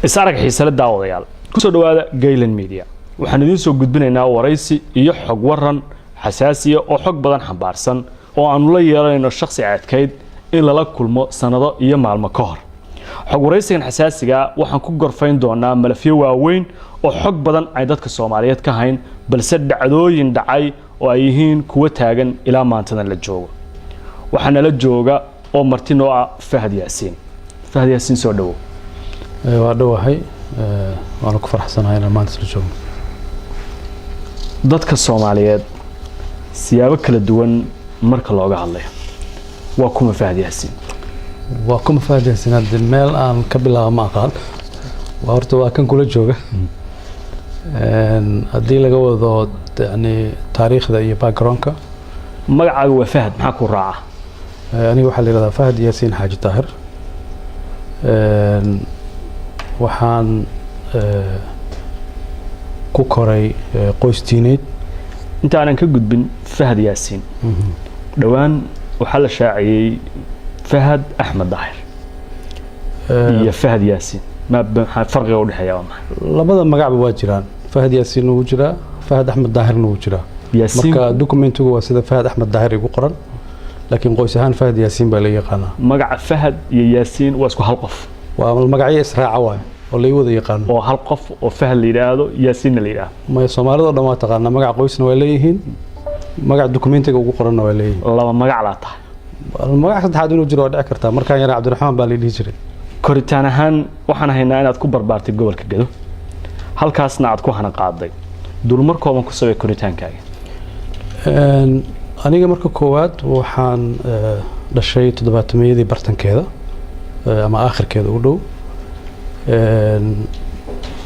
isarag xiisale daawadayaal ku soo dhawaada Gaylan Media waxaan idin soo gudbinaynaa waraysi iyo xog waran xasaasi ah oo xog badan xambaarsan oo aan la yeelanayno shakhsi adkeyd in lala kulmo sanado iyo maalmo ka hor xog waraysigan xasaasiga waxaan ku gorfayn doonaa malafyo waaweyn oo xog badan ay dadka Soomaaliyeed ka hayn balse dhacdooyin dhacay oo ay yihiin kuwa taagan ilaa maantadan la joogo waxaana la jooga oo martino ah Fahad Yaasiin soo dhawo waa dhawahay waan ku faraxsanahay inaan maanta la joogo dadka Soomaaliyeed siyaabo kala duwan marka looga hadlayo waa kuma Fahad Yaasiin hadda meel aan ka bilaabo ma aqaan waa horta waa kan kula jooga haddii laga wado yani taariikhda iyo backgroundka magacaaga waa Fahad maxaa ku raaca aniga waxaa la yiraahdaa Fahad Yaasiin Xaaji Taahir waxaan ku koray qoys diineed inta aanan ka gudbin Fahad Yaasiin dhawaan waxaa la shaaciyay Fahad Axmed Daahir iyo Fahad Yaasiin ma farqiga u dhaxeeya labada magac waa jiraan Fahad Yaasiin uu jiraa Fahad Axmed Daahir uu jiraa marka documentigu waa sida Fahad Axmed Daahir ugu qoran laakiin qoys ahaan Fahad Yaasiin baa la yaqaanaa magaca Fahad iyo Yaasiin waa isku hal qof waa magacyo israaca waay oo la wada yaqaan oo hal qof oo Fahad la yiraahdo Yaasiin la yiraahdo ma Soomaalidu dhammaan taqaana magac qoysna waa leeyihiin magac documentiga ugu qoran waa leeyihiin laba magac la tahay magac saddexaad inuu jiro dhici kartaa markaan yar Cabdiraxmaan baa la dhihi jiray koritaan ahaan waxaan haynaa inaad ku barbaartay gobolka Gado halkaasna aad ku hana qaaday dulmarkoodan ku sabay koritaankaaga aniga marka koowaad waxaan dhashay 7-meeyadii bartankeeda ama aakhirkeeda u dhow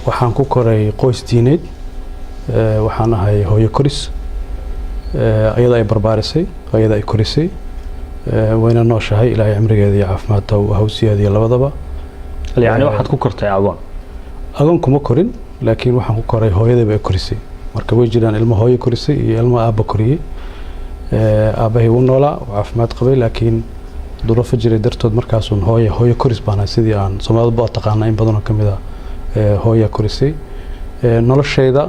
waxaan ku koray qoys diineed waxaan ahay hooyo koris ayada ay barbaarisay ayada ay korisay wayna nooshahay ilaahay cimrigeeda iyo caafimaadka uu hawsiyeeda labadaba yani waxaad ku kortay agoon kuma korin laakiin waxaan ku koray hooyadayba ay korisay marka way jiraan ilmo hooyo korisay iyo ilmo aabba koriyay aabahay uu noolaa caafimaad qabay laakiin duruufo jiray dartood markaas uu hooyo koris baana sidii aan Soomaalidu taqaana in badan oo kamid ah hooyo korisay noloshayda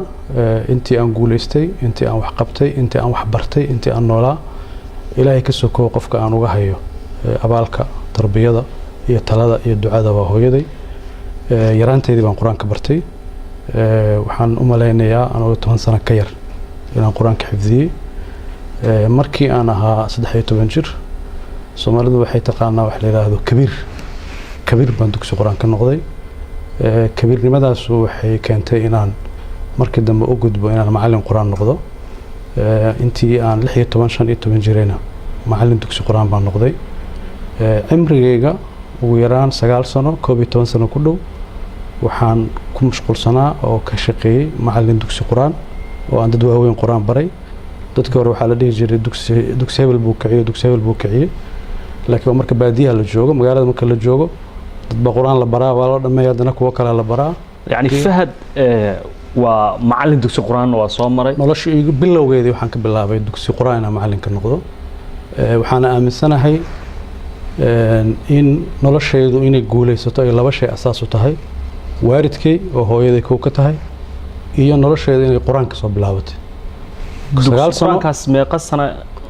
intii aan guuleystay intii aan wax qabtay intii aan wax bartay intii aan noolaa ilaahay ka soo koob qofka aan uga hayo abaalka tarbiyada iyo talada iyo ducada waa hooyaday yaraanteedii baan quraanka bartay waxaan u maleynayaa anoo 10 sano ka yar inaan quraanka xifdiyay markii aan ahaa 13 jir Soomaalidu waxay taqaanaa wax la yiraahdo kabiir baan dugsi quraan ka noqday kabiirnimadaas waxay keentay inaan markii dambe u gudbo inaan macallin quraan noqdo intii aan 16-15 jirayna macallin dugsi quraan baan noqday cimrigayga ugu yaraan 9 sano 12 sano ku dhow waxaan ku mashquulsanaa oo ka shaqeeyay macallin dugsi quraan oo aan dad waaweyn quraan baray dadka hore waxaa la dhihi jiray dugsi hebel buu kiciyo laakiin marka baadiyaha la joogo magaalada marka la joogo dad ba quraan la baraa waa loo dhameeyaa dana kuwa kale la baraa yani Fahad waa macallin dugsi quraan waa soo maray noloshii bilowgeedii waxaan ka bilaabay dugsi quraan inaan macallin ka noqdo waxaan aaminsanahay in noloshaydu inay guuleysato ay laba shay asaas u tahay waalidkay oo hooyaday ku ka tahay iyo noloshaydu inay quraan ka soo bilaabatay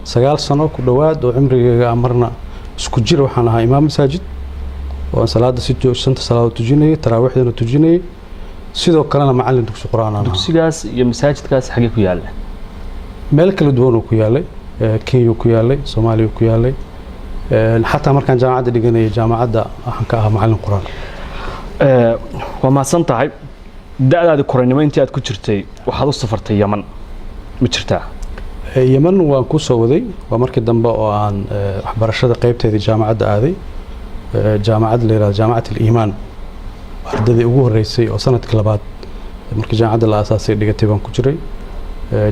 9 sano ku dhawaad oo cimrigayga amarna isku jir waxaan ahaa imaam masaajid oo salaada si joogsan salaad tujinay taraawixdana tujinay sidoo kalena macallin dugsi quraan ah dugsigaas iyo masaajidkaas xagee ku yaala meel kala duwan oo ku yaalay Kenya ku yaalay Soomaaliya ku yaalay xataa markaan jaamacadda dhiganay jaamacadda waxaan ka ahaa macallin quraan waa maasan tahay da'daada koranimo intii aad ku jirtay waxaad u safartay Yaman ma jirtaa Yaman waan ku soo waday waa markii dambe oo aan waxbarashada qaybteedii jaamacadda aaday jaamacad leeyahay jaamacad Iimaan ardadii ugu horeysay oo sanadkii labaad markii jaamacadda la aasaasay dhigatay baan ku jiray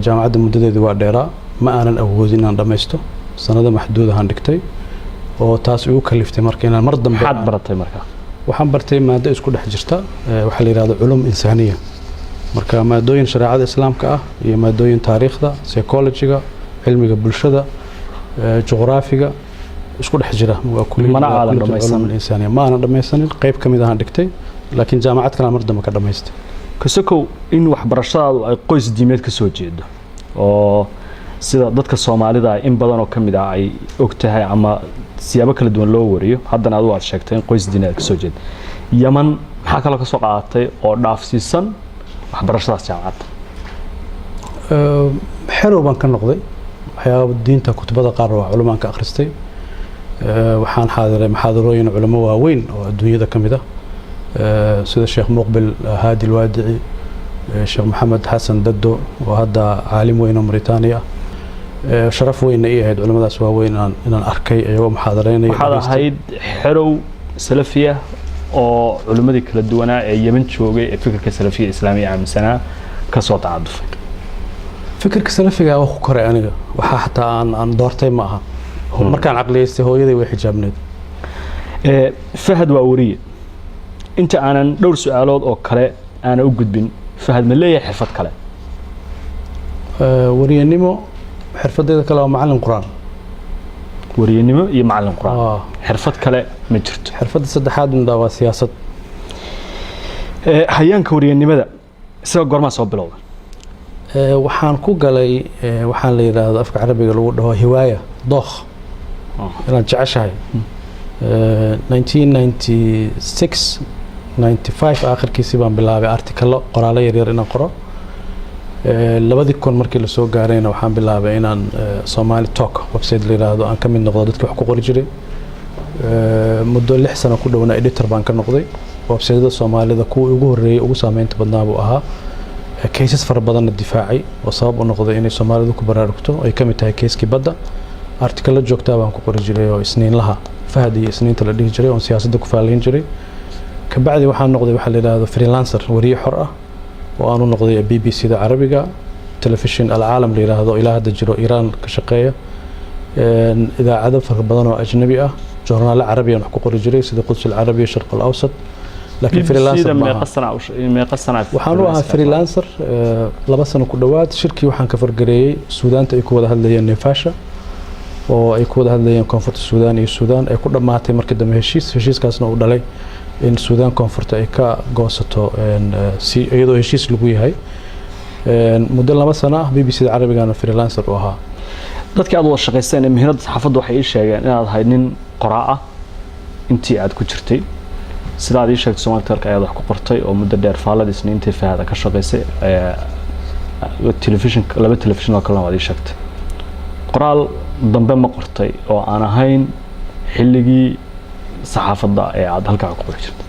jaamacadda muddadeedii waa dheeraa ma aanan awoodin inaan dhameysto sanado maxduud ah aan dhigtay oo taas igu kaliftay markii inaan mar dambe waxaad baratay marka waxaan bartay maado isku dhex jirta waxa la yiraahdo culum insaaniya marka maadooyin shariicada islaamka ah iyo maadooyin taariikhda psychology-ga cilmiga bulshada juqraafiga isku dhex jira waa kulli mana aadan dhameysan insaaniya ma aanan dhameysanin qayb kamid ah aan dhigtay laakiin jaamacad kale mar dambe ka dhamaystay kasokow in waxbarashadaadu ay qoys diimeed ka soo jeedo oo sida dadka Soomaalida in badan oo kamid ah ay ogtahay ama siyaabo kala duwan loo wariyo haddana aad sheegtay in qoys diimeed ka soo jeedo Yaman maxaa kale ka soo qaadatay oo dhaafsiisan waxbarashadaas jaamacadda xerow baan ka noqday waxyaabo diinta kutubada qaar oo culumaan ka akhristay waxaan xaadiray muxaadarooyin culimo waaweyn oo adduunyada kamid ah sida Sheekh Muqbil Haadi Alwaadici Sheekh Maxamed Xasan Daddo oo hadda caalim weyn oo Mauritania sharaf weyn ay ahayd culimadaas waaweyn inaan arkay ayagoo muxaadareynaya waxaad ahayd xerow salafiya oo culimadii kala duwanaa ee Yemen joogay ee fikirka salafiga islaamiga aaminsanaa ka soo tacadufay fikirka salafiga waa ku koray aniga waxa xataa aan doortay ma aha markaan aqliyeystay hooyaday way xijaabneed Fahad waa wariye inta aanan dhowr su'aalood oo kale aan u gudbin Fahad ma leeyahay xirfad kale wariyanimo xirfadeeda kale waa macallin quraan wariyanimo iyo macallin quraan xirfad kale ma jirto xirfadda saddexaad waa siyaasad hayaanka wariyanimada isaga goorma soo bilowday waxaan ku galay waxaan la yiraahdo afka carabiga lagu dhaho hiwaaya dookh inaan jeceshahay 1996 95 aakhirkiisii baan bilaabay artikalo qoraalo yaryar inaan qoro labadii kun markii la soo gaarayna waxaan bilaabay inaan Somali Talk website la yiraahdo aan ka mid noqdo dadka wax ku qori jiray muddo 6 sano ku dhawna editor baan ka noqday website-da Soomaalida kuwa ugu horeeyay ugu saameynta badnaa buu ahaa cases fara badan difaacay oo sabab u noqday inay Soomaalidu ku baraarugto ay ka mid tahay case-kii badda artikalo joogta baan ku qori jiray oo isniinlaha Fahad iyo isniinta la dhihi jiray oo siyaasadda ku faalayn jiray ka bacdi waxaan noqday waxa la yiraahdo freelancer wariye xor ah oo aanu noqday BBC-da Carabiga television al-caalam la yiraahdo ilaa hadda jiro Iran ka shaqeeya idaacado fara badan oo ajnabi ah joornaal carabi aan wax ku qori jiray sida Quds al-Arabiya Sharq al-Awsat laakiin freelancer ma waxaan u ahaa freelancer 2 sano ku dhawaad shirkii waxaan ka fargareeyay Suudaanta ay ku wada hadlayeen Neefasha oo ay ku wada hadlayeen koonfurta Suudaan iyo Suudaan ay ku dhamaatay markii dambe heshiiskaasna uu dhalay in Suudaan koonfurta ay ka goosato si iyadoo heshiis lagu yahay muddo 2 sano ah BBC-da Carabiga freelancer u ahaa dadkii aad wada shaqaysteen meherad saxaafaddu waxay ii sheegeen inaad ahayd nin qoraa ah intii aad ku jirtay sidaad ii sheegtay Somali Talk ayaad wax ku qortay oo muddo dheer faaladii isniintii Fahad ka shaqaysay television laba television oo kale waad ii sheegtay qoraal dambe ma qortay oo aan ahayn xilligii saxaafadda ee aad halka ku qori jirtay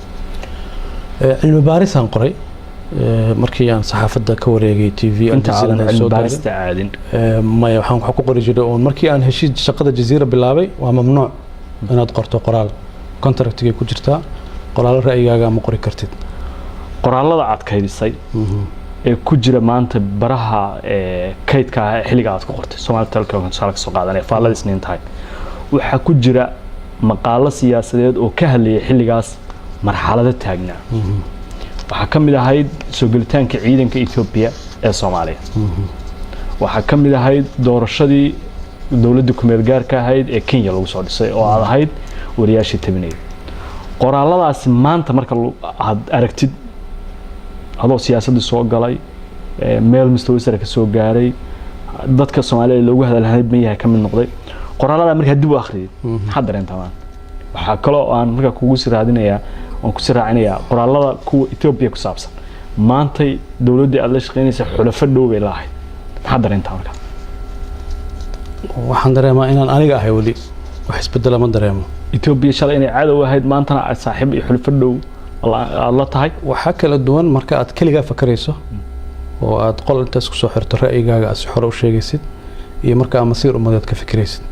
cilmi baaris aan qoray markii aan saxaafadda ka wareegay TV inta aan cilmi baarista aadin ma waxaan wax ku qori jiray oo markii aan heshiis shaqada Jazeera bilaabay waa mamnuuc inaad qorto qoraal contractiga ku jirta qoraal ra'yigaaga ma qori kartid qoraalada aad kaydisay ee ku jira maanta baraha kaydka xilliga aad ku qortay Somali Talk oo ka soo qaadanay faalada isniin tahay waxa ku jira maqaalo siyaasadeed oo ka hadlayay xilligaas marxalada taagnaa waxa kamid ahayd soo galitaanka ciidanka Ethiopia ee Soomaaliya waxa kamid ahayd doorashadii dawladda ku meel gaarka ahayd ee Kenya lagu soo dhisay oo aad ahayd wariyaashii tabinay qoraaladaas maanta marka aad aragtid adoo siyaasadda soo galay meel mustawa sare ka soo gaaray dadka Soomaaliyeed loogu hadalhay ma yahay kamid noqday qoraalada marka dib u akhriyay maxaa dareentay waxa kale oo aan marka kugu siraadinayaa oo ku siraacinayaa qoraalada kuwa Ethiopia ku saabsan maanta dawladda aad la shaqeynaysa xulafo dhow bay lahayd maxaa dareentay marka waxaan dareemaa inaan aniga ahay wali wax isbedel ma dareemo Ethiopia shalay inay cadow ahayd maantana ay saaxiib iyo xulafo dhow la tahay waxa kala duwan marka aad kaliga fakarayso oo aad qol intaas ku soo xirto ra'yigaaga as xor u sheegaysid iyo marka aad masiir umadeed ka fikiraysid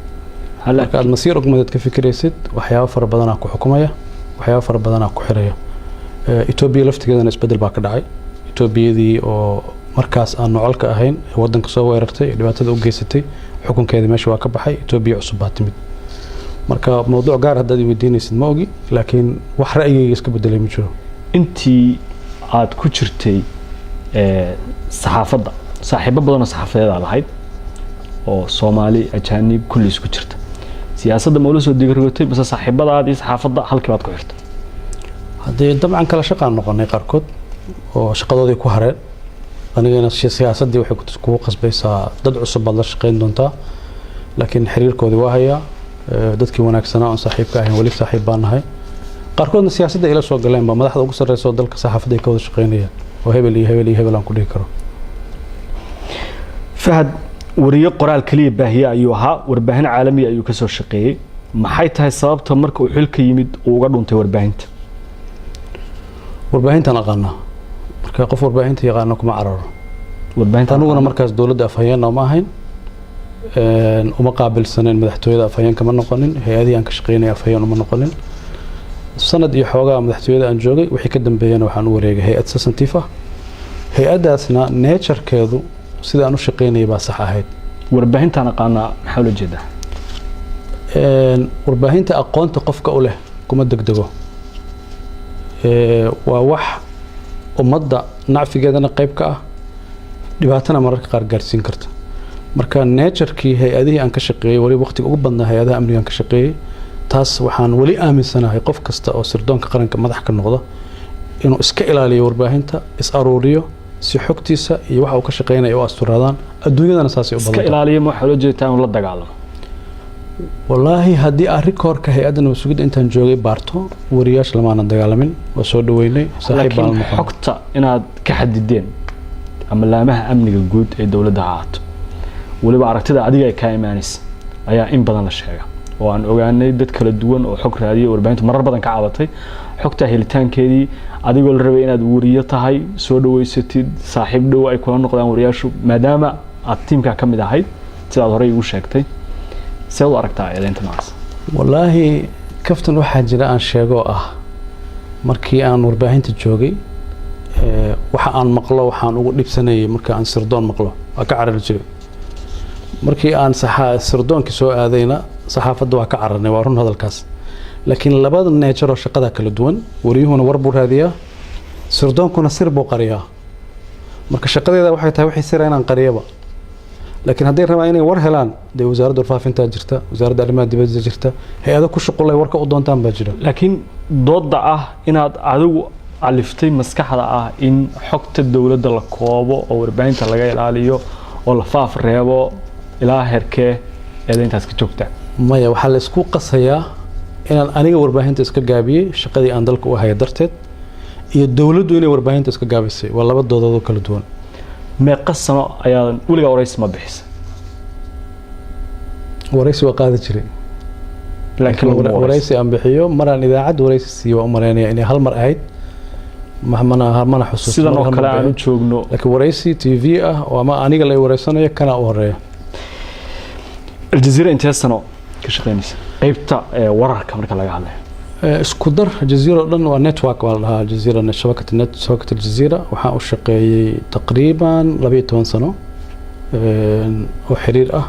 marka aad masiir umadeed ka fikiraysid waxyaabo fara badan ku xukumaya waxyaabo fara badan ku xiraya Ethiopia laftigeedana isbedel baa ka dhacay Ethiopiyadii oo markaas aan nocolka ahayn wadanka soo weerartay dhibaatada u geysatay xukunkeeda meesha waa ka baxay Ethiopia cusub baa timid marka mowduuc gaar haddaad weydiinaysid ma ogi laakiin wax ra'yigayga iska bedelay ma jiro intii aad ku jirtay saxaafadda saaxiibo badan oo saxaafadeed aad ahayd oo Soomaali ajaanib kulli isku jirta siyaasadda ma ula soo digargootay bas saaxiibadaadii saxaafadda halkii baad ku xirtay haddii dabcan kala shaqaan noqonay qaarkood oo shaqadoodii ku hareen anigana siyaasadii waxay ku qasbaysaa dad cusub baad la shaqayn doontaa laakiin xiriirkoodii waa hayaa dadkii wanaagsanaa oo saaxiibka ahayn wali saaxiib baan nahay qaarkoodna siyaasadda ila soo galeen ba madaxda ugu sarreysa oo dalka saxaafadda ay ka wada shaqaynayaan oo hebel iyo hebel iyo hebel aan ku dhihi karo fahad wariye qoraal kaliya baahiye ayuu ahaa warbaahin caalami ayuu ka soo shaqeeyay maxay tahay sababta marka uu xilka yimid uu uga dhuntay warbaahinta warbaahintan aqaana marka qof warbaahinta yaqaana kuma cararo warbaahinta anuguna markaas dawladda afhayeen ma ahayn uma qaabilsaneen madaxtooyada afhayeen kama noqonin hay'adii aan ka shaqeynay afhayeen uma noqonin sanad iyo xoogaa madaxtooyada aan joogay wixii ka dambeeyana waxaan u wareegay hay'ad sasantiif ah hay'adaasna nature-keedu sida aan u shaqeynay baa sax ahayd warbaahintan aqaana maxaa loo jeedaa warbaahinta aqoonta qofka u leh kuma degdego waa wax ummadda nacfigeedana qayb ka ah dhibaatana mararka qaar gaarsiin karta marka nature-kii hay-adihii aan ka shaqeeyey wali waqtiga ugu badnaa hay-adaha amniga aan ka shaqeeyey taas waxaan wali aaminsanahay qof kasta oo sirdoonka qaranka madax ka noqda inuu iska ilaaliyo warbaahinta is aruuriyo si xogtiisa iyo waxa uu ka shaqeynayo oo asturaadaan adduunyadana saasay u badan iska ilaaliyo ma waxa loo jeedaa inuu la dagaalamo wallaahi haddii arikoorka hay-adda nabad sugidda intaan joogay baarto wariyaasha lamaanan dagaalamin waa soo dhaweynay saaxiib baan laakiin xogta inaad ka xadideen ama laamaha amniga guud ee dawladda ha ahaato waliba aragtida adiga ay ka imaanaysa ayaa in badan la sheega oo aan ogaanay dad kala duwan oo xog raadiyay warbaahintu marar badan ka cabatay xogta helitaankeedii adigoo la rabay inaad wariyo tahay soo dhaweysatid saaxiib dhow ay kula noqdaan wariyaashu maadaama aad tiimka ka mid ahayd sidaad horey ugu sheegtay سيد أركتها إذا أنت معص والله كفتن واحد جرا عن شيء مركي أنا ورباهين تجوجي وحان مقلة وحان وقلب سنة مركي عن سردون مقلة أكعر الجري مركي عن سردون كسوء هذينا صحافة دوا كعرني وارون هذا الكاس لكن لبعض الناتشر وشقدها كل دون وريهون وربور هذه سردون كنا سربو قرية مركي شقدها إذا واحد توحي سيرين عن قريبة لكن هذه الرمايني ورهلان دي وزارة الفافنتا جرتا وزارة الأرماد دي بز جرتا هي هذا كل شغل يورك قدام تام بجرا لكن ضد إن عدو عرفتي مسكحة إن حكت الدولة القوابو أو 40 تلاقي العاليو ولا فاف الريابو إلى هركة إذا أنت هتكتبته ما يا وحال سكو قصيا إن أنا ورباهين تسكت جابي شقدي عندك وهي درتت الدولة دوني ورباهين تسكت جابي سي والله بدو ضد كل دون ما قسمه أيضا ولا ورئيس ما بحس ورئيس وقاعد جري لكن ورئيس أم بحيو مرة إذا عد ورئيس سيوا مرة يعني هالمرة عيد ما حسوس سيدا نو كلا عن شوغنو لكن ورئيس تي في وما أنا قال لي ورئيسنا يكنا أوريه الجزيرة انتهى السنة كشغينيس قيبتا ورا كاميرا كلا عليه اسكودر الجزيرة لأن ونتورك والها الجزيرة شبكة النت شبكة الجزيرة وحاء الشقي تقريبا 12 سنة وحرير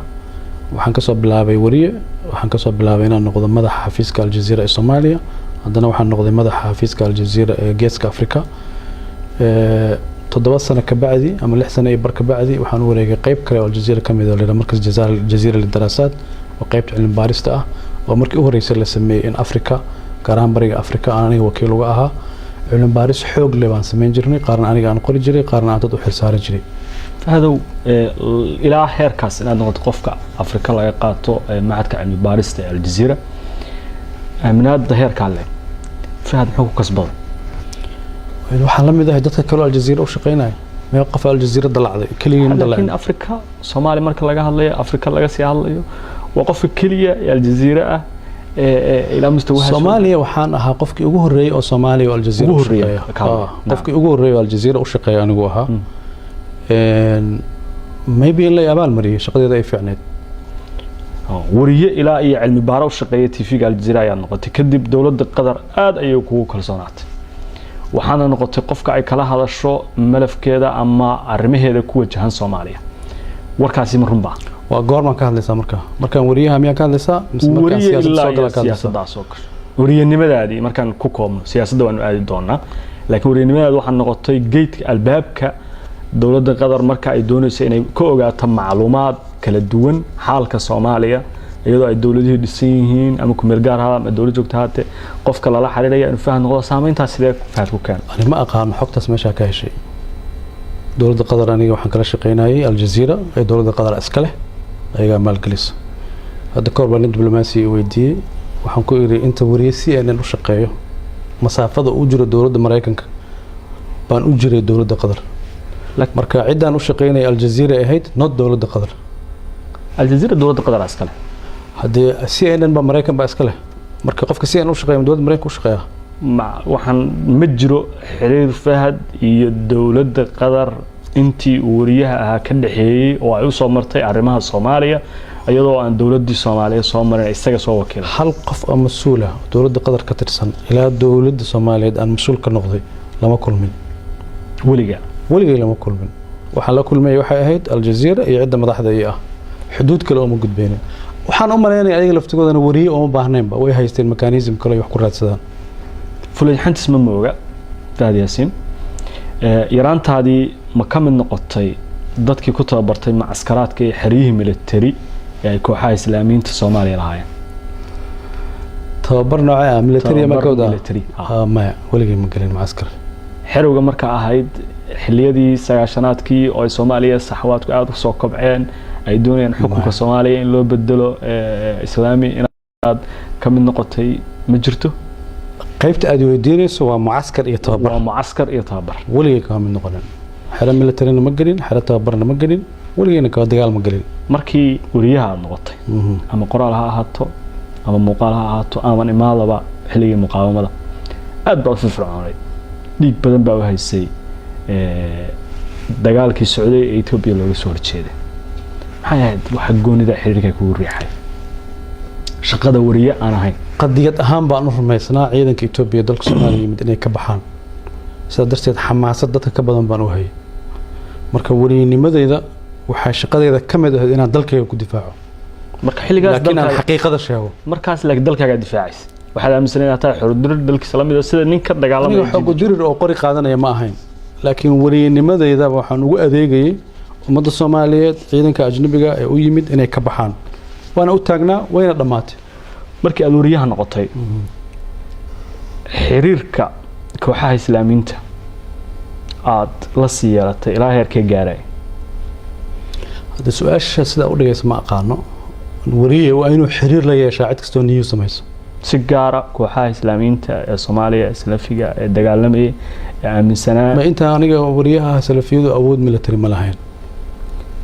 وحنكسب بلابي وريه وحنكسب بلابينا نقضي مدح حفيزك الجزيرة الصومالية عندنا وحن نقضي مدح حفيزك الجزيرة جيسك أفريقيا تضبط سنة كبعدي أما اللي سنة يبرك بعدي وحن وريه قيب كلا الجزيرة كم إذا مركز الجزيرة للدراسات وقيبت علم باريستا ومركي هو رئيس اللي سميه إن أفريقيا قارن بريق أفريقيا أنا وكيل وقاها علم باريس حوق لبان سمين جرني قارن أنا عن قري جري قارن عطت وحل سار جري هذا إلى آخر كاس أنا نقطة قفك أفريقيا لا يقاطو معك علم باريس الجزيرة من هذا ظهير كله في هذا حقوق كسبان وحلم إذا هدتك كل الجزيرة وشقينا ما يوقف الجزيرة ضلع كل يوم ضلع لكن أفريقيا صومالي مركز لقاها اللي أفريقيا لقى سيال وقف كلية الجزيرة إلى مستوى صوماليا وحان أها قفك يجوه الري أو صوماليا والجزيرة قفك يجوه الري والجزيرة وشقيا أنا جوها ما يبي إلا يابال مري شقدي ذا يفعنت وريه إلى أي علم بارو شقية في الجزيرة يعني نقطة تكذب دولة القدر آد أيوكو كل صنعت وحنا نقطة قفك أي كلا هذا الشو ملف كذا أما أرميه هذا كوة جهان صوماليا وركاسي مرنبا وقار ما كان لسه مركان وريها ميا كان لسه وريه إلا سياسة داسوك وريه النمذج هذه مركان كوكوم سياسة دوان عادي دونا لكن وريه النمذج وحنا نقطة جيت الباب كدولة القدر مركا أي دونيس إنه كوجا تم معلومات كلا دوان حال كصوماليا iyadoo ay dawladihii dhisan yihiin ama ku meel gaar ah ama dawlad joogta haatee qofka lala xiriiraya inuu faham noqdo saameyntaas sidee fahad ku keen ani ma aqaan xogtaas meesha ka heshay dawladda qatar aniga waxaan kala shaqeynayay aljazeera ee dawladda qatar iska leh ayaga maalgelisa hadda ka hor baan diblomaasi weydiiyey waxaan ku iri inta wariye CNN u shaqeeyo masaafada u jiro dawladda Mareykanka baan u jiray dawladda qatar marka cidaan u shaqeynay aljazeera ahayd not dawladda qatar aljazeera dawladda qatar iska leh hadii CNN ba Mareykan ba iska leh marka qofka CNN u shaqeeyo dawladda Mareykanka u shaqeeya waxaan ma jiro xiriir fahad iyo dawladda qatar intii wariyaha ahaa ka dhaxeeyay oo ay u soo martay arrimaha Soomaaliya iyadoo aan dawladda Soomaaliya soo marin isaga soo wakiil hal qof oo mas'uul ah dawladda qatar ka tirsan ilaa dawladda Soomaaliyeed aan mas'uul ka noqday lama kulmin weliga lama kulmin waxa la kulmay waxay ahayd aljazeera iyo cidda madaxda ah xuduud kale oo ma gudbeenin waxaan u maleynay ayaga laftigoodana wariye oo ma baahneenba way haysteen mechanism kale wax ku raadsadaan fulinxantis ma mooga daad yaasiin yaraantaadii ma ka mid noqotay dadkii ku tababartay macaskaraadka iyo xeriyihii military ee ay kooxaha islaamiyiinta Soomaaliya lahaayeen tababar nooca military ma kooda ma weligeed ma galin macaskar xerowga marka ahayd xilliyadii 90aadkii oo Soomaaliya saxawaadku aad u soo kobceen ay doonayeen xukunka Soomaaliya in loo bedelo islaami inaad ka mid noqotay ma jirto qaybta aad weydiinayso waa mucaskar iyo tababar weligeed ka mid noqoneen xero military ma galin xero tababarna ma galin weligeedna ka dagaal ma galin markii wariyaha aad noqotay ama qoraal ha ahaato ama muuqaal ha ahaato ama imaadaba xilligii muqaawamada aad baa u firfircoonay dhiig badan baa u haysay dagaalkii socday ee Itoobiya looga soo horjeeday maxay ahayd waxa goonida xiriirka kugu riixay shaqada wariye aan ahayn qadiyad ahaan baan u rumaysnaa ciidanka Itoobiya dalka Soomaaliya mid inay ka baxaan sida darteed xamaasad dadka ka badan baan u hayay marka wariynimadayda waxa shaqadeeda kamid ah inaan dalkayga ku difaaco marka xilligaas dalka xaqiiqada sheego markaas laakiin dalkaaga difaacis waxaad aaminsan inaad tahay xuruudir dalkiisa la mid ah sida ninka dagaalamaya xoog dirir oo qori qaadanaya ma ahayn laakiin wariynimadayda waxaan ugu adeegayay ummadda Soomaaliyeed ciidanka ajnabiga ee u yimid inay ka baxaan waana u taagnaa wayna dhamaatay markii aad wariyaha noqotay xiriirka kooxaha islaamiinta aad la siyaaratay ilaa heerkee gaaray hada su'aasha sida u dhigaysa ma aqaano wariye waa inuu xiriir la yeeshaa cid kastoo niyo samayso si gaara kooxaha islaamiinta ee Soomaaliya islafiga ee dagaalamay ee aaminsanaa ma inta aniga wariyaha salafiyadu awood military ma lahayn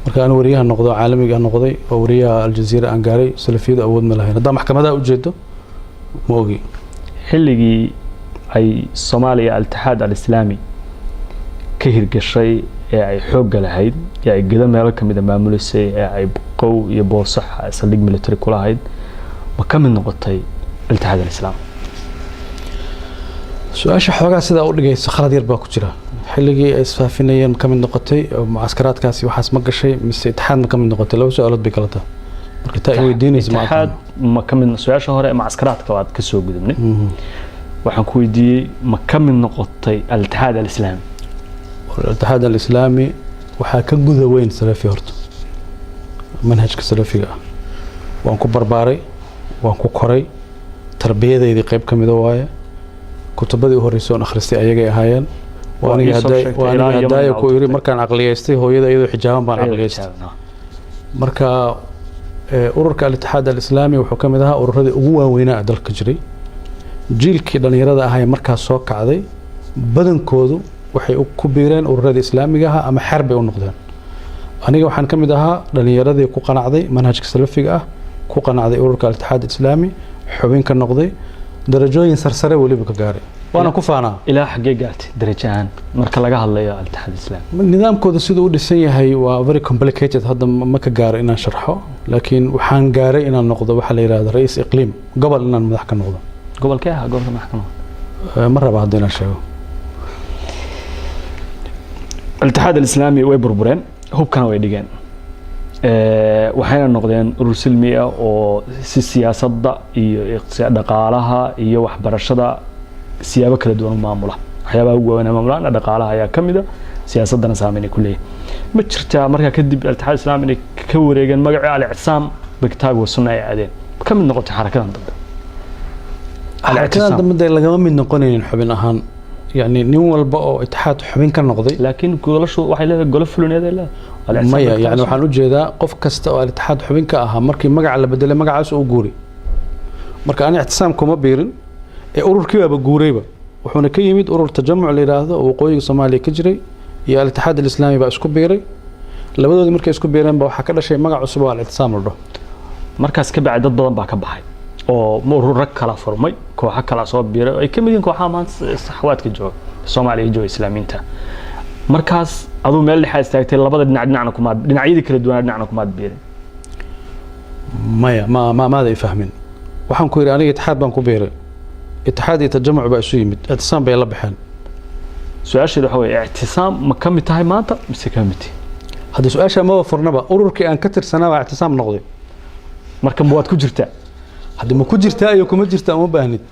marka aan wariyaha noqdo caalamiga noqday oo wariyaha aljazeera aan gaaray salafiyadu awood ma lahayn hada maxkamada u jeedo ma ogi xilligii ay Soomaaliya al-Ittixaad al-Islaami ka hirgashay ee ay xoog lahayd ee ay gada meel kamid ah maamulisay ee ay qow iyo boosax saldhig military ku lahayd ma ka mid noqotay al-Ittixaad al-Islaami su'aasha xoogaa sida u dhigayso khalad yar baa ku jira xilligii ay isfaafinayeen ka mid noqotay oo mucaskaraadkaasi waxaas ma gashay mise Ittixaad ma ka mid noqotay laba su'aalood bay kala tahay marka taa weydiinaysa ma ka mid su'aasha hore mucaskaraadka waad ka soo gudubnay waxaan ku weydiiyay ma ka mid noqotay al-Ittixaad al-Islaami الاتحاد الإسلامي waxaa ka guda weyn salafi horta manhajka salafiga ah waan ku barbaaray waan ku koray tarbiyadeedii qayb kamid ah waaye kutubadii horeyso aan akhristay ayagay ahaayeen waan hadaaya ku yiri markaan aqliyeystay hooyada iyadoo xijaaban baan aqliyeystay marka ururka al-Ittixaad al-Islaami wuxuu kamid ahaa ururadii ugu waaweynaa dalka jiray jiilkii dhalinyarada ahaa markaas soo kacday badankoodu waxay ku biireen ururada islaamiga ah ama xarbi u noqdeen aniga waxaan kamid ahaa dhalinyaradii ku qanacday manhajka salafiga ah ku qanacday ururka al-Ittixaad al-Islaami xubin ka noqday darajooyin sarsare waliba ka gaaray waana ku faanaa ilaa xagee gaartay darajahan marka laga hadlayo al-Ittixaad al-Islaami nidaamkooda sidoo u dhisan yahay waa very complicated hadda ma ka gaaro inaan sharxo laakiin waxaan gaaray inaan noqdo waxa la yiraahdo ra'iis iqliim gobol inaan madax ka noqdo gobolkee ah gobolka madax ka noqdo ma raba hadda inaan sheego الاتحاد الإسلامي ويبربرين هو كانوا يدقين وحين نقدين urur silmi ah oo si siyaasadda iyo iqtisaad dhaqaalaha iyo waxbarashada siyaabo kala duwan maamula waxyaabaha ugu weyn maamulana dhaqaalaha ayaa kamid ah siyaasadana saameyn ku leeyahay ma jirtaa marka kadib al-Ittixaad al-Islaami ka wareegan magaca al-Ictisaam bigtaagu sunna ay aadeen ka mid noqotay xarakadan dambe xarakadan dambe lagama mid noqonaynin xubin ahaan يعني نين والبا oo اتحاد xubin ka noqday laakiin goolashu waxay leedahay golo fulineed ay leedahay maya yani waxaan u jeedaa qof kasta oo اتحاد xubin ka ahaa markii magaca la bedelay magacaas uu guuri marka aan ixtisaam kuma biirin ee ururkii baba guurayba wuxuuna ka yimid urur tajamuc la yiraahdo oo waqooyiga Soomaaliya ka jiray iyo اتحاد الاسلامي baa isku biiray labadoodii markay isku biireen baa waxa ka dhashay magac cusub oo ixtisaam la dhaho markaas ka bacay dad badan baa ka baxay oo urur kala furmay kooxo kala soo biiray ay ka mid yihiin kooxaha maanta saxwaadka jooga Soomaaliya iyo Islaamiinta markaas aduu meel dhexe istaagtay labada dhinacna kuma dhinacyada kala duwan dhinacna kuma biirin maya ma ay fahmin waxaan ku yiri aniga اتحاد baan ku biiray اتحاد iyo tajamuc baa isu yimid ixtisaam bay la baxeen su'aasha waxa weeye ixtisaam ma ka mid tahay maanta mise ka mid hadda su'aasha ma furnaba ururkii aan ka tirsanaa baa ixtisaam noqday marka waad ku jirtaa hadda ma ku jirtaa iyo kuma jirtaa uma baahnid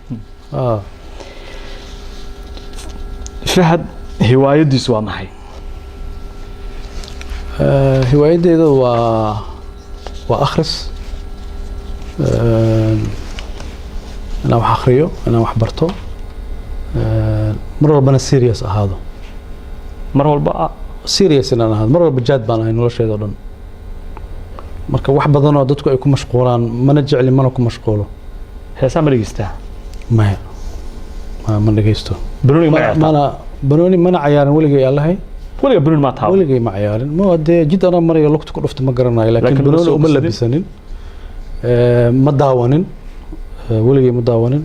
Fahad hiwaayadiisu waa maxay hiwaayadeedu waa akhris inaan wax akhriyo inaan wax barto mar walbana serious ahaado mar walba serious inaan ahaado mar walba jaad baan ahay nolosheeda oo dhan marka wax badan oo dadku ay ku mashquulaan mana jecli mana ku mashquulo heesaa ma dhageystaa maya ma dhageysto banooni mana cayaarin weligay allahay weliga banooni ma taabo weligay ma cayaarin ma dee jid ana marayo lugta ku dhufto ma garanayo laakiin banooni uma labisanin ma daawanin weligay ma daawanin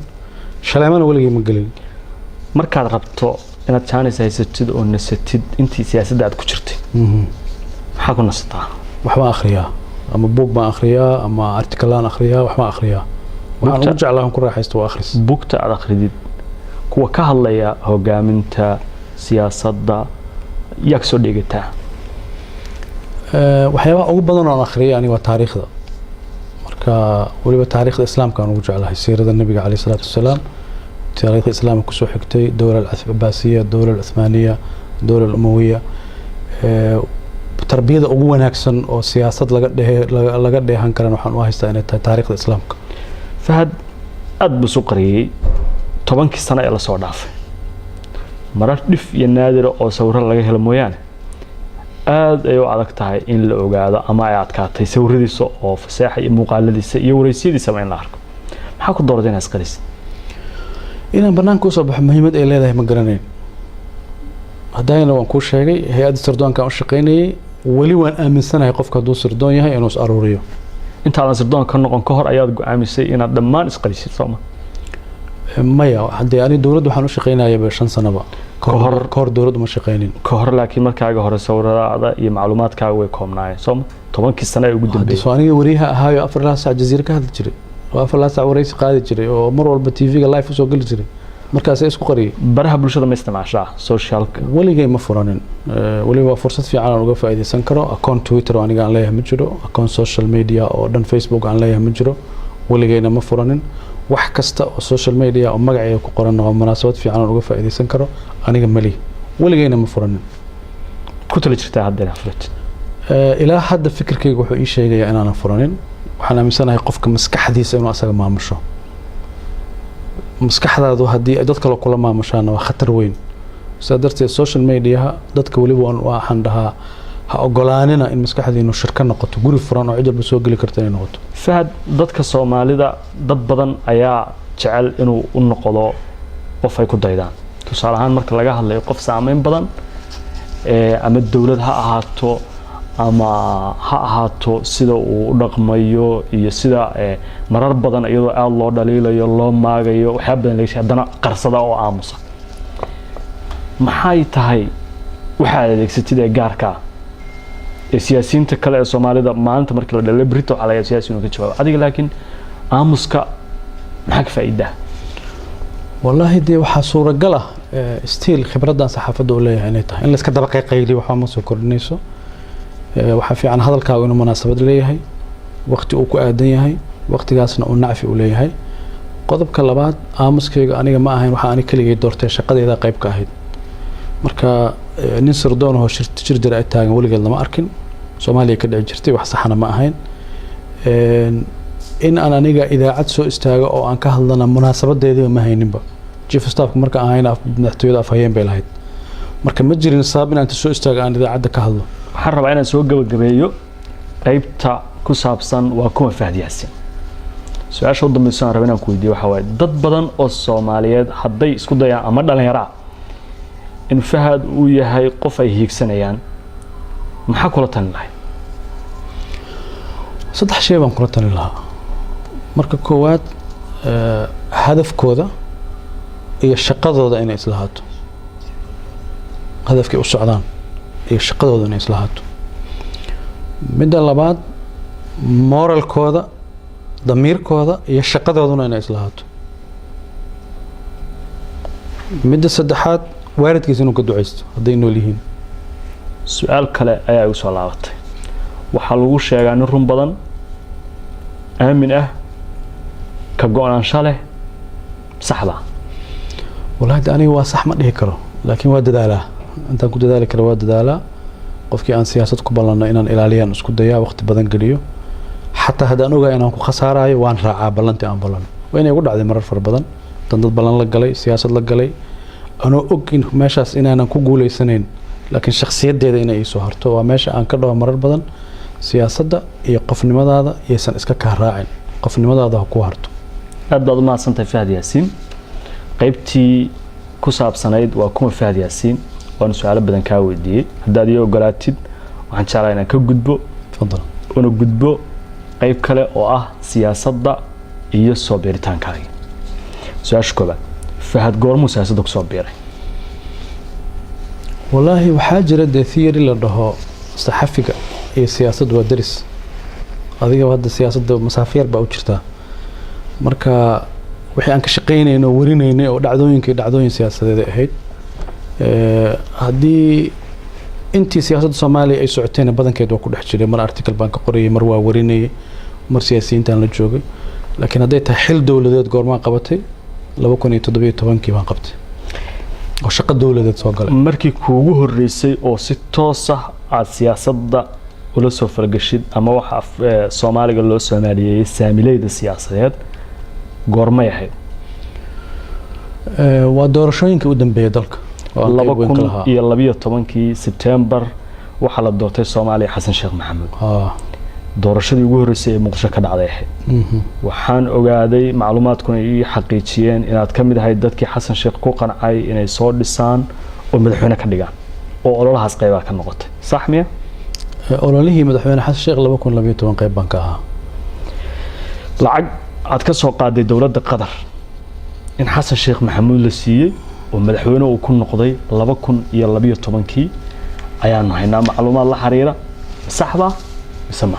shaleemana weligay ma gelin markaad rabto inaad chance haysatid oo nasatid intii siyaasadda aad ku jirtay maxaa ku nasataa waxba akhriyaa ama buug baan akhriyaa ama artikalaan akhriyaa waxba akhriyaa waxaan ugu jeclahay ku raaxaysto waa akhris buugta aad akhridid kuwa ka hadlaya hogaaminta siyaasadda yaa soo dheegataa waxyaabaha ugu badan oo aan akhriyay aniga waa taariikhda marka waliba taariikhda islaamka aan ugu jeclahay siirada nabiga kaleey salaatu wasalaam taariikhda islaamka ku soo xigtay dawladda al-Abbaasiyya dawladda al-Uthmaniyya dawladda al-Umayyah tarbiyada ugu wanaagsan oo siyaasad laga dheehan karan waxaan u haystaa inay tahay taariikhda islaamka Fahad aad buu soo qariyay 10 sano ee la soo dhaafay marar dhif iyo naadir oo sawirro laga helo mooyaan aad ay u adag tahay in la ogaado ama ay adkaatay sawiradiisa oo fasaxa iyo muuqaaladiisa iyo wareysiyadiisa in la arko maxaa ku dooratay inaad qaris inaan banaanka u soo baxo muhiimad ay leedahay ma garanayn hadayna waan ku sheegay hay'adda sirdoonka u shaqeynayay wali waan aaminsanahay qofka hadduu sirdoon yahay inuu is aruuriyo intaadan sirdoon ka noqon ka hor ayaad go'aamisay inaad dhammaan isqarisid sooma maya haddii ani dawladda waxaan u shaqeynayay 5 sanaba ka hor dawladdu ma shaqeynin ka hor laakiin markaaga hore sawirada iyo macluumaadkaaga way koobnaayeen sooma 10 sano ay ugu dambeeyay soo aniga wariyaha ahaayo 4 saac jaziira ka hadli jiray oo 4 saac wareysi qaadi jiray oo mar walba TV-ga live u soo gali jiray markaas ay isku qariyay baraha bulshada ma isticmaashaa socialka waligay ma furanin waliba fursad fiican aan uga faa'iideysan karo account Twitter oo aniga aan leeyahay ma jiro account social media oo dhan Facebook aan leeyahay ma jiro waligayna ma furanin wax kasta oo social media oo magacayga ku qoran oo munaasabad fiican aan uga faa'iideysan karo aniga mali waligayna ma furanin ku tali jirtaa hadda furat ilaa hadda fikirkayga wuxuu ii sheegayaa inaan furanin waxaan aaminsanahay qofka maskaxdiisa inuu asaga maamusho maskaxdaadu haddii ay dad kale kula maamushaan waa khatar weyn sidaa darteed social media dadka waliba waxaan dhahaa ha ogolaanina in maskaxdiinu shirka noqoto guri furan oo cid walba soo geli karta inay noqoto Fahad dadka Soomaalida dad badan ayaa jecel inuu u noqdo qof ay ku daydaan tusaale ahaan marka laga hadlayo qof saameyn badan ama dawlad ha ahaato ama ha ahaato sida uu u dhaqmayo iyo sida marar badan iyadoo aad loo dhaliilayo loo maagayo waxa badan laga shaqadana qarsada oo aamusa maxay tahay waxa adeegsatid ee gaarka siyaasiyiinta kale ee Soomaalida maanta markii la dhalay Brito waxa laga siyaasiyiin ka jawaab adiga laakiin aamuska maxaa ka faa'iida wallahi dee waxa suuragal ah stiil khibradan saxaafadda u leeyahay inay tahay in la iska daba qayqayli waxa ma soo kordhinayso waxa fiican hadalkaagu inuu munaasabad leeyahay waqti uu ku aadan yahay waqtigaasna uu nacfi u leeyahay qodobka labaad aamuskayga aniga ma ahayn waxa ani kaligay doortay shaqadeeda qayb ka ahayd marka nin sirdoon oo shir jir ay taagan waligeed lama arkin Soomaaliya ka dhici jirtay wax saxana ma ahayn in aan aniga idaacad soo istaago oo aan ka hadlana munaasabadeediiba ma hayninba chief staffka marka aan hayna madaxtooyada afhayeen bay lahayd marka ma jirin sabab inaan soo istaago aan idaacadda ka hadlo waxaan rabaa inaan soo gabagabeeyo qaybta ku saabsan waa kuma Fahad Yaasin su-aasha u dambaysa aan rabaa inaan ku weydiiyo waxa waaye dad badan oo Soomaaliyeed hadday isku dayaan ama dhalinyaro in Fahad uu yahay qof ay hiigsanayaan maxaa kula talin lahayd saddex shay baan kula talin lahaa marka koowaad hadafkooda iyo shaqadooda inay islahaato hadafkay u socdaan iyo shaqadooda inay islahaato midda labaad moralkooda damiirkooda iyo shaqadooduna inay islahaato midda saddexaad waalidkiisa inuu ka duceysto hadday nool yihiin su-aal kale ayaa igu soo laabatay waxaa lagu sheegaa nin run badan aamin ah ka go-naansho leh saxda walahi aniga waa sax ma dhihi karo laakiin waa dadaalaa intaan ku dadaali karo waa dadaalaa qofkii aan siyaasad ku ballanno inaan ilaaliyaan isku dayaa waqti badan geliyo xataa haddaan ogahay inaan ku khasaarayo waan raacaa ballantii aan ballanno waa inay ugu dhacday marar fara badan dan dad ballan la galay siyaasad la galay anoo og in meeshaas inaanan ku guuleysanayn laakiin shakhsiyaddeeda inay ii soo harto waa meesha aan ka dhaho marar badan siyaasadda iyo qofnimadaada iyaysan iska kaa raacin qofnimadaada ha ku harto aad baad u mahadsantahay Fahad Yaasin qaybtii ku saabsanayd waa kuma Fahad Yaasin waan su'aalo badan ka weydiiyay haddaad iyo ogolaatid waxaan jeclahay inaan ka gudbo fadlan una gudbo qayb kale oo ah siyaasadda iyo soo biiritaankaaga su-aasha koobaad Fahad goormuu siyaasadda ku soo biiray والله وحاجة ده ثيري لده صحفية هي سياسة ودرس هذه هذا السياسة مسافير بأوجرتها مركا وحي أنك شقيني إنه وريني إنه دعدوين سياسة هذا هيد هذه أنتي سياسة الصومالي أي ساعتين بدن كده وكل حشري مر أرتكل بنك قرية مروا وريني مر سياسيين تان للجوجي لكن هذا تحل دولة ذات قرما قبتي لو كوني تدبي تبانكي ما قبتي وشق الدولة ذات سوقل مركي كوجه الرئيسي أو ستوصح على سياسة ولا سوف الجشيد أما وح الصومالي قال له الصومالية ساميلي السياسات قرما يحيد ودورشين كودن بيدلك الله بكون يلا بيه طبعا كي سبتمبر وحل الدورتي الصومالي حسن شيخ محمد doorashadii ugu horeysay ee Muqdisho ka dhacday waxaan ogaaday macluumaadkuna ay xaqiijiyeen inaad ka mid ahayd dadkii Xasan Sheekh ku qancay inay soo dhisaan oo madaxweyne ka dhigaan oo ololahaas qayb ka noqotay sax miya ololihii madaxweyne Xasan Sheekh 2012 qayb baan ka ahaa lacag aad ka soo qaaday dawladda Qatar in Xasan Sheekh Maxamuud la siiyay oo madaxweyne uu ku noqday 2012 ayaan haynaa macluumaad la xiriira saxba isma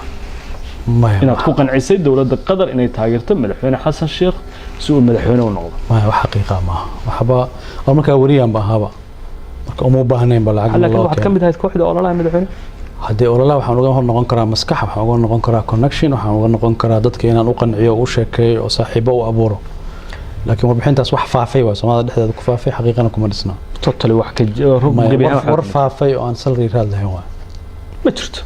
inaad ku qancisay dawladda Qatar inay taageerto madaxweyne Xasan Sheekh si uu madaxweyne u noqdo ma wax xaqiiqa ma waxba oo marka wariyaan baahaba marka uma baahnayn bal lacag laakiin waxa kamid ahayd kooxda ololaha madaxweyne hadii ololaha waxaan uga noqon karaa maskax waxaan uga noqon karaa connection waxaan uga noqon karaa dadka inaan u qanciyo oo u sheekeeyo oo saaxiibo u abuuro laakiin warbixintaas wax faafay waa Soomaalida dhexdeeda ku faafay xaqiiqana kuma dhisna totally wax ka war faafay oo aan salri raad lahayn waa ma jirto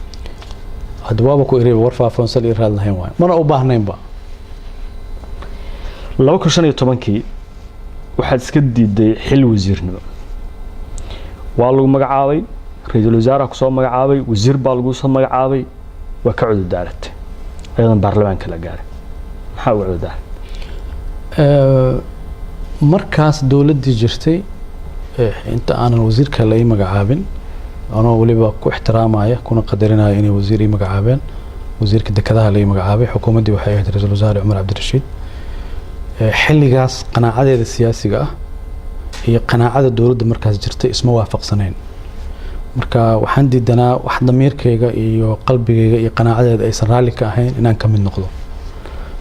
hadwaaba ku ireeb war faafan salri raad lahayn waa mana u baahnayn ba 2015 waxaad iska diiday xil wasiirnimo waa lagu magacaabay ra'iisul wasaaraha ku soo magacaabay wasiir baa lagu soo magacaabay waa ka cudud daaratay ayadan baarlamaanka la gaaray maxaa u cudud markaas dawladii jirtay inta aanan wasiirka la magacaabin أنا وليبا كاحترامايا كنا قدرنا إني وزيري مقعابين وزير كدكذا لي مقعابي حكومة دي وحياة رئيس الوزراء عمر عبد الرشيد حل جاس قناعة السياسية هي قناعة الدولة مركز جرتي اسمه وافق سنين مركا وحندي دنا واحد ضمير كيجا قلبي قناعة أي سرالي كاهين إن نكمل نقضه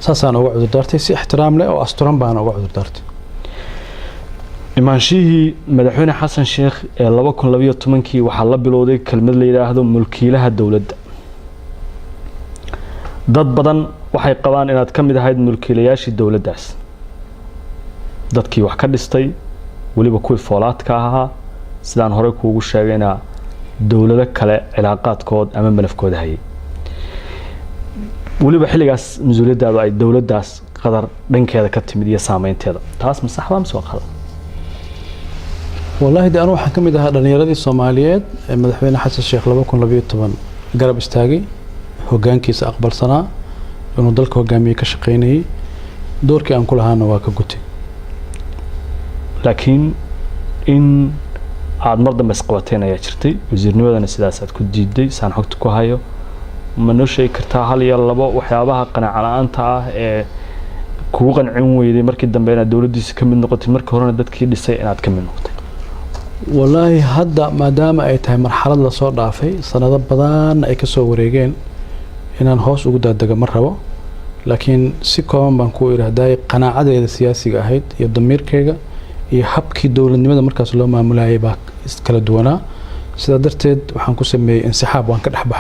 ساسا أنا وعد دارتي سي احترام له أو أسترام بأنا وعد دارتي imaanshihii madaxweyne Xasan Sheekh ee 2012 waxa la bilowday kelmad la yiraahdo mulkiilaha dawladda dad badan waxay qabaan inaad ka mid ahayd mulkiilayaashii dawladdaas dadkii wax ka dhistay waliba kuwii foolaadka ahaa sidaan hore kuugu sheegayna dawlado kale cilaaqaadkood ama malafkooda hayay waliba xilligaas mas'uuliyadaadu ay dawladdaas qadar dhankeeda ka timid iyo saameynteeda taas ma sax baa soo qalad والله دي أنا waxaan kamid ahaa dhalinyaradii Soomaaliyeed ee madaxweyne Xasan Sheekh 2012 garab istaagay hoggaankiisa aqbalsanaa inuu dalka hogaamiye ka shaqeynayay doorkii aan ku lahaana waa ka gutay laakiin in aad mar dambe isqabateen ayaa jirtay wasiirnimadana sidaas aad ku diiday saan xogta ku hayo ma noo sheegi kartaa hal iyo labo waxyaabaha qanaaca la'aanta ah ee kugu qancin weyday markii dambe inaad dawladdiisa ka mid noqotay markii horena dadkii dhisay inaad ka mid noqotay والله هذا ما دام أي تهم مرحلة لصور ضعفي سنة بدان أي كسو وريجين إن الهوس وجود هذا مرة لكن سكون بنكو إلى هداي قناعة السياسي جاهد يضمير كيجا يحبكي دولة النمذج مركز لو ما ملاعبة استكلا دونا سدرتد وحنكو سمي انسحاب وانكر حبه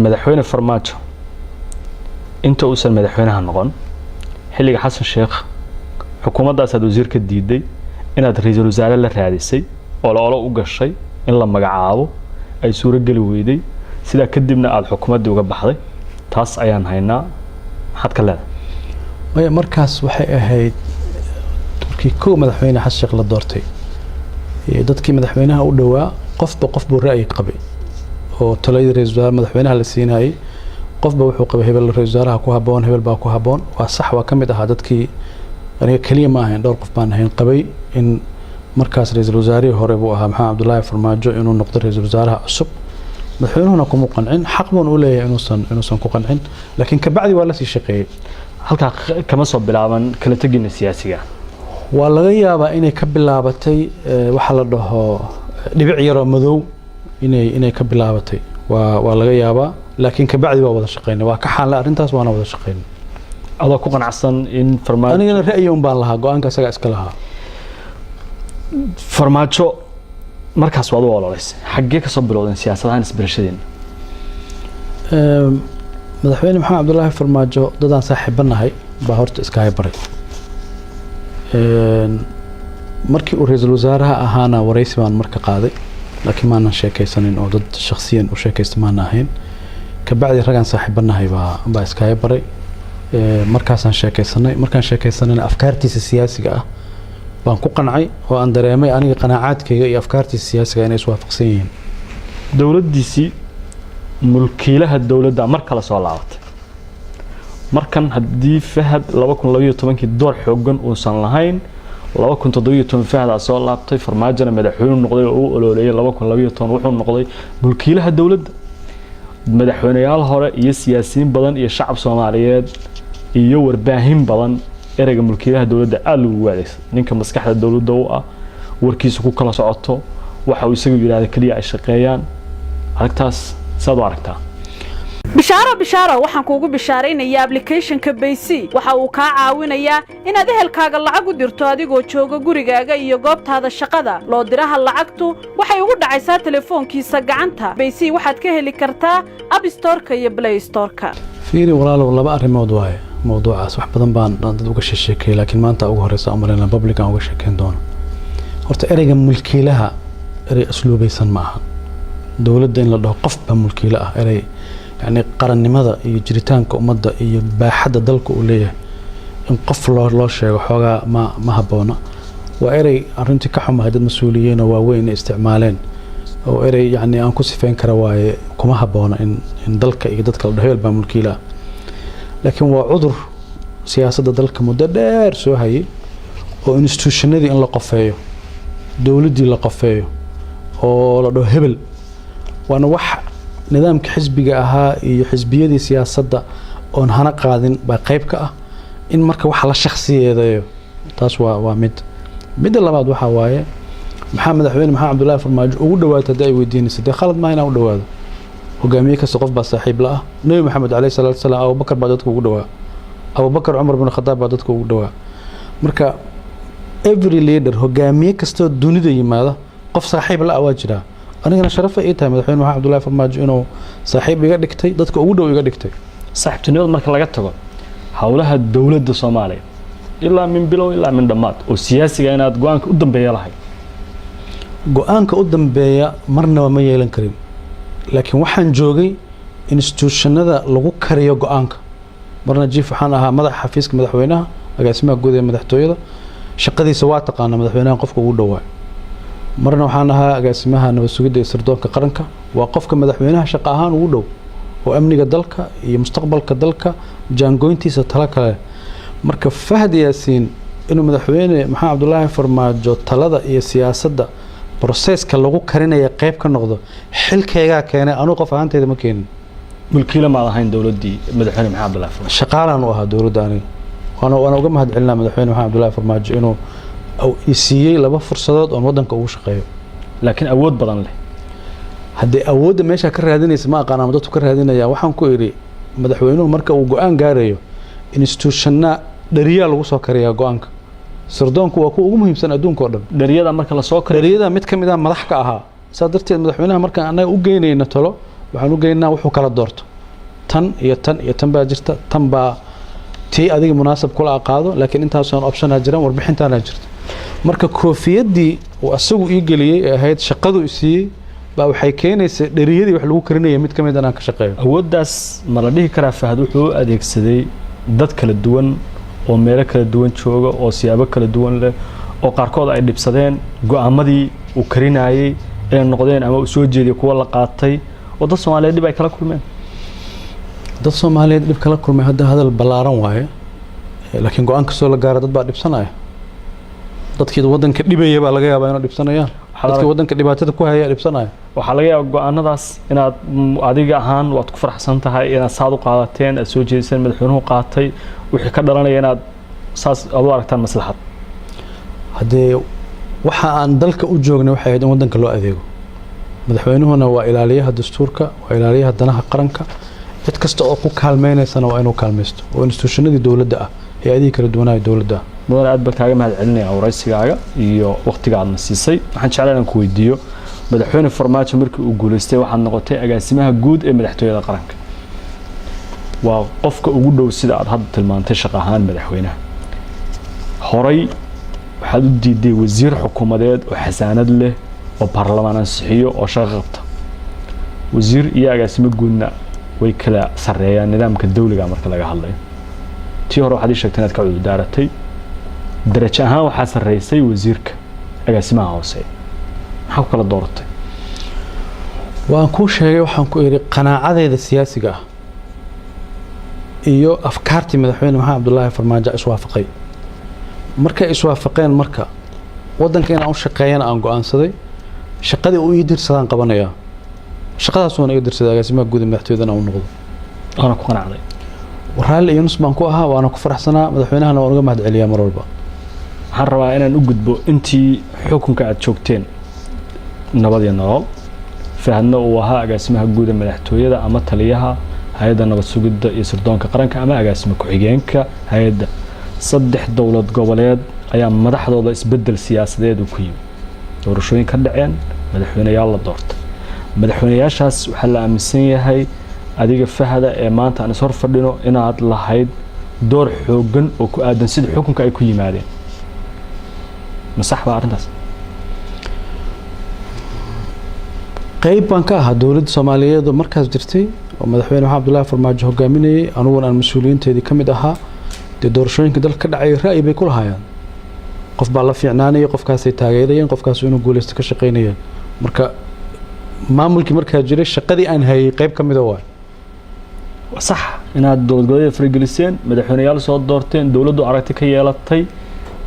مدحوين فرماجو أنت أوصل مدحوين هنغون حلقة حسن الشيخ حكومة داسد وزير كديدي inaad ra'iisul wasaare la raadisay oo la u gashay in la magacaabo ay suuro gali weyday sida kadibna aad xukuumadda uga baxday taas ayaan haynaa maxaad ka leedahay markaas waxay ahayd turkii koo madaxweyne Xasan Sheekh la doortay dadkii madaxweynaha u dhawaa qof buu ra'yi qabay oo talada ra'iisul wasaare madaxweynaha la siinayay qofba wuxuu qabay hebel ra'iisul wasaaraha ku haboon hebel baa ku haboon waa sax waa kamid ahaa dadkii aniga kaliya ma ahayn dhowr qof baan ahayn qabay in markaas ra'iisul wasaarihii hore buu ahaa Maxamed Cabdullaahi Farmaajo inuu noqdo ra'iisul wasaaraha cusub madaxweynuhuna kuma qancin xaq buu u leeyahay inuusan ku qancin laakiin ka bacdi waa la sii shaqeeyay halka kama soo bilaaban kala tagina siyaasiga waa laga yaabaa inay ka bilaabatay waxa la dhaho dhibic yar oo madow inay ka bilaabatay waa laga yaabaa laakiin ka bacdi waa wada shaqeynay waa ka xaal arintaas waana wada shaqeynay adoo ku qanacsan in Farmaajo anigana ra'yi un baan lahaa go'aanka isaga iska lahaa Farmaajo markaas waad u ololaysay xaggee ka soo bilowdeen siyaasadahan isbarashadeen madaxweyne Maxamed Cabdullaahi Farmaajo dadaan saaxiibanahay baa horta iska haybaray markii uu ra'iisul wasaaraha ahaana wareysi baan marka qaaday laakiin ma aanan sheekaysanin oo dad shakhsiyan u sheekaysta ma ahayn ka bacdi ragaan saaxiibanahay baa iska haybaray markaasaan sheekaysanay afkaartiisa siyaasiga ah baan ku qancay oo aan dareemay aniga qanaacaadkayga iyo afkaartiisa siyaasiga inay iswaafaqsan yihiin dawladdiisii mulkiilaha dawladda mar kale soo laabatay markan haddii Fahad 2012 door xoogan uusan lahayn 2017 Fahad soo laabtay Farmaajona madaxweyne noqday oo uu ololeeyay 2012 wuxuu noqday mulkiilaha dawladda madaxweynayaal hore iyo siyaasiyiin badan iyo shacab Soomaaliyeed iyo warbaahin badan erayga mulkiilaha dawladda aad loogu wareegsan ninka maskaxda dawladda oo ah warkiisa ku kala socoto waxa uu isagu yiraahdo kaliya ay shaqeeyaan aragtaas saad u aragtaa bishaaro waxaan kuugu bishaaraynayaa application-ka Baysi waxa uu ka caawinayaa inaad ehelkaaga lacag u dirto adigoo jooga gurigaaga iyo goobtaada shaqada loo diraha lacagtu waxay ugu dhacaysaa telefoonkiisa gacanta Baysi waxaad ka heli kartaa App Store-ka iyo Play Store-ka fiiri walaalow laba arrimood waaye mowduucaas wax badan baan dad uga sheekay laakiin maanta ugu horeysa amarina public aan uga sheekeyn doono horta erayga mulkiilaha eray asluubaysan ma aha dawladda in la dhaho qof ba mulkiila ah eray يعني qarannimada iyo jiritaanka ummadda iyo baaxadda dalka uu leeyahay in qof loo sheego xogaa ma haboona waa eray arrintii ka xumahay dad mas'uuliyiin oo waaweyn isticmaaleen oo eray yani aan ku sifeyn kara waaye kuma haboona in dalka iyo dadka la dhaho baa mulkiila laakiin waa cudur siyaasadda dalka muddo dheer soo hayay oo institutionadii in la qofeeyo dawladdii la qofeeyo oo la dhaho hebel waana wax nidaamka xisbiga ahaa iyo xisbiyadii siyaasadda oon hana qaadin baa qayb ka ah in marka wax la shakhsiyeedayo taas waa mid labaad waxa waaye maxaa madaxweyne Maxamed Cabdullaahi Farmaajo ugu dhawaatay haday weydiinaysa de khalad ma inaa u dhawaado hogaamiye kasta qof baa saaxiib la ah nabi maxamed calayhi salaatu wasalaam Abu Bakar baa dadka ugu dhawaa Abu Bakar Umar bin Khattab baa dadka ugu dhawaa marka every leader hogaamiye kasta dunida yimaada qof saaxiib la ah waa jiraa anigana sharaf ay tahay madaxweyne Maxamed Cabdullaahi Farmaajo inuu saaxiib iga dhigtay dadka ugu dhow iga dhigtay saaxiibtinimada marka laga tago hawlaha dawladda Soomaaliya ilaa min bilow ilaa min dhamaad oo siyaasiga inaad go'aanka u dambeeya lahayd go'aanka u dambeeya marna ma yeelan karin laakiin waxaan joogay institutionada lagu kariyo go'aanka marna jiif waxaan ahaa madaxa xafiiska madaxweynaha agaasimaha guud ee madaxtooyada shaqadiisa waa taqaana madaxweynaha qofka ugu dhawaa marna waxaan ahaa agaasimaha nabad sugidda ee sirdoonka qaranka waa qofka madaxweynaha shaqo ahaan ugu dhow oo amniga dalka iyo mustaqbalka dalka jaangoyntiisa tala kale marka Fahad Yaasiin inuu madaxweyne maxamed Cabdullaahi Farmaajo talada iyo siyaasadda processka lagu karinaya qayb ka noqdo xilkayga keenay anu qof ahaanteeda ma keenin mulkiila ma ahayn dawladii madaxweyne maxamed Cabdullaahi Farmaajo shaqaalan u ahaa dawladdaani waana uga mahadcelinaa madaxweyne maxamed Cabdullaahi Farmaajo inuu siiyay laba fursadood oo wadanka ugu shaqeeyo laakiin awood badan leh haddii awoodda meesha ka raadinaysa ma aqaan ama dadku ka raadinaya waxaan ku iri madaxweynuhu marka uu go'aan gaarayo institutionna dhariya lagu soo kariyaa go'aanka sirdoonku waa kuwa ugu muhiimsan adduunka oo dhan dhariyada marka la soo kariyo dhariyada mid ka mid ah madax ka ahaa saa darteed madaxweynaha marka anaga u geynayna talo waxaan u geynaa wuxuu kala doorto tan iyo tan baa jirta tan baa tii adiga munaasab kula qaado laakiin intaas oo option jiraan warbixintaana jirta marka koofiyadii uu asagu ii galiyay ee ahayd shaqadu isiiyay baa waxay keenaysaa dhariyadii wax lagu karinaya mid ka mid ah aan ka shaqeeyo awooddaas ma la dhihi karaa Fahad wuxuu adeegsaday dad kala duwan oo meelo kala duwan jooga oo siyaabo kala duwan leh oo qaarkood ay dhibsadeen go'aamadii uu karinayay ee noqdeen ama uu soo jeediyay kuwa la qaatay oo dad Soomaaliyeed dib ay kala kulmeen dad Soomaaliyeed dib kala kulmay hadal ballaaran waaye laakiin go'aanka soo la gaaro dad baa dhibsanaya dadkii wadanka dhibaya baa laga yaabaa inay dhibsanayaan dadkii wadanka dhibaatada ku haya dhibsanaya waxa laga yaabaa go'aanadaas inaad adiga ahaan waad ku faraxsan tahay inaad saad u qaadateen aad soo jeediseen madaxweynuhu qaatay wixii ka dhalanaya inaad saas aad u aragtaan maslaxad haddee waxa aan dalka u joognay waxay ahayd in wadanka loo adeego madaxweynuhuna waa ilaaliyaha dastuurka waa ilaaliyaha danaha qaranka cid kasta oo ku kaalmeynaysana waa inuu kaalmaysto oo institutionadii dawladda ah ee adiga kala duwanaa dawladda mudan aad baa kaaga mahadcelinayaa waraysigaaga iyo waqtiga aad na siisay waxaan jeclaan inaan ku weydiiyo madaxweyne Farmaajo markii uu guuleystay waxaad noqotay agaasimaha guud ee madaxtooyada qaranka waa qofka ugu dhow sida aad hadda tilmaantay shaqo ahaan madaxweynaha horay waxaad u diiday wasiir xukuumadeed oo xasaanad leh oo baarlamaan ansixiyo oo shaqo qabta wasiir iyo agaasimo guudna way kala sareeyaan nidaamka dawliga marka laga hadlayo tii hore waxaad sheegtay inaad ka cudurdaaratay darajo ahaan waxaa sareysay wasiirka agaasimaha hoose maxaa kala dooratay waan ku sheegay waxaan ku iri qanaacadeeda siyaasiga ah iyo afkaartii madaxweyne maxamed Cabdullaahi Farmaajo iswaafaqay markay iswaafaqeen marka wadanka inaan u shaqeeyana aan go'aansaday shaqadii uu ii dirsadaan qabanaya shaqadaas oo ii dirsaday agaasimaha guud ee madaxtooyada uu noqdo ana ku qanacday waraale iyo nus baan ku ahaa waana ku faraxsanaa madaxweynahana waan uga mahadceliyaa mar walba waxaan rabaa inaan u gudbo intii xukunka aad joogteen nabad iyo nolol Fahadna uu ahaa agaasimaha guud ee madaxtooyada ama taliyaha hay'adda nabad sugidda iyo sirdoonka qaranka ama agaasima ku-xigeenka hay'adda saddex dawlad goboleed ayaa madaxdooda isbedel siyaasadeed ku yimid doorashooyin ka dhaceen madaxweynayaal la doortay madaxweynayaashaas waxa la aaminsan yahay adiga Fahada ee maanta aan is hor fadhino inaad lahayd door xoogan oo ku aadan sida xukunka ay ku yimaadeen masax baa arintaas qayb baan ka ahaa dawladda Soomaaliyeed oo markaas jirtay oo madaxweyne maxamed Cabdullaahi Farmaajo hogaaminayay anuguna aan mas'uuliyiinteedii ka mid ahaa doorashooyinka dalka ka dhacay ra'yi bay ku lahaayeen qof baa la fiicnaanay qofkaas ay taageerayeen qofkaas inuu guuleysto ka shaqeynayeen marka maamulkii markaa jiray shaqadii aan hayay qayb ka mid ah صح inaad dawlad goboleed farageliseen madaxweynayaal soo doorteen dawladdu aragti ka yeelatay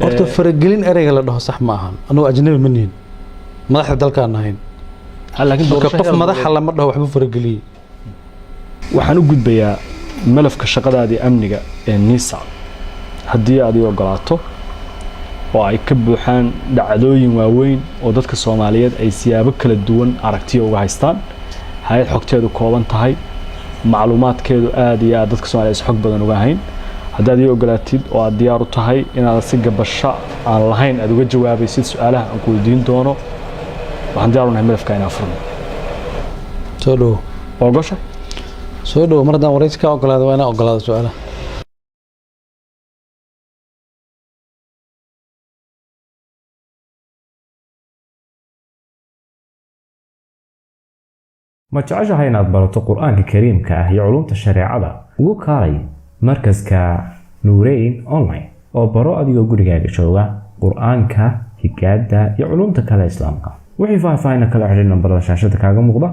horta faragelin ereyga la dhaho sax ma ahan anoo ajnabi ma nihin madaxda dalka aan ahayn laakiin qof madaxa lama dhaho waxba farageliyay waxaan u gudbayaa malafka shaqadaadii amniga ee NISA haddii aad ii ogolaato oo ay ka buuxaan dhacdooyin waaweyn oo dadka Soomaaliyeed ay siyaabo kala duwan aragtiyo uga haystaan hay'ad xogteedu kooban tahay macluumaadkeedu aad iyo aad dadka Soomaaliyeed xog badan uga hayn haddaad ii ogolaatid oo aad diyaar u tahay inaad si gabasho aan lahayn aad uga jawaabaysid su'aalaha aan ku weydiin doono waxaan diyaar u nahay malafka inaan furno soo dhow ogasha soo dhow mar haddaan waraysi ka ogolaado waa inaan ogolaado su'aalaha ma jeceshahay inaad barato qur-aanka kariimka ah iyo culumta shareecada ugu kaalay markaska Nuurayn online oo baro adigoo gurigaaga jooga qur-aanka higaada iyo culumta kale islaamka wixii faahfaahin kala xiriir nambarada shaashada kaaga muuqda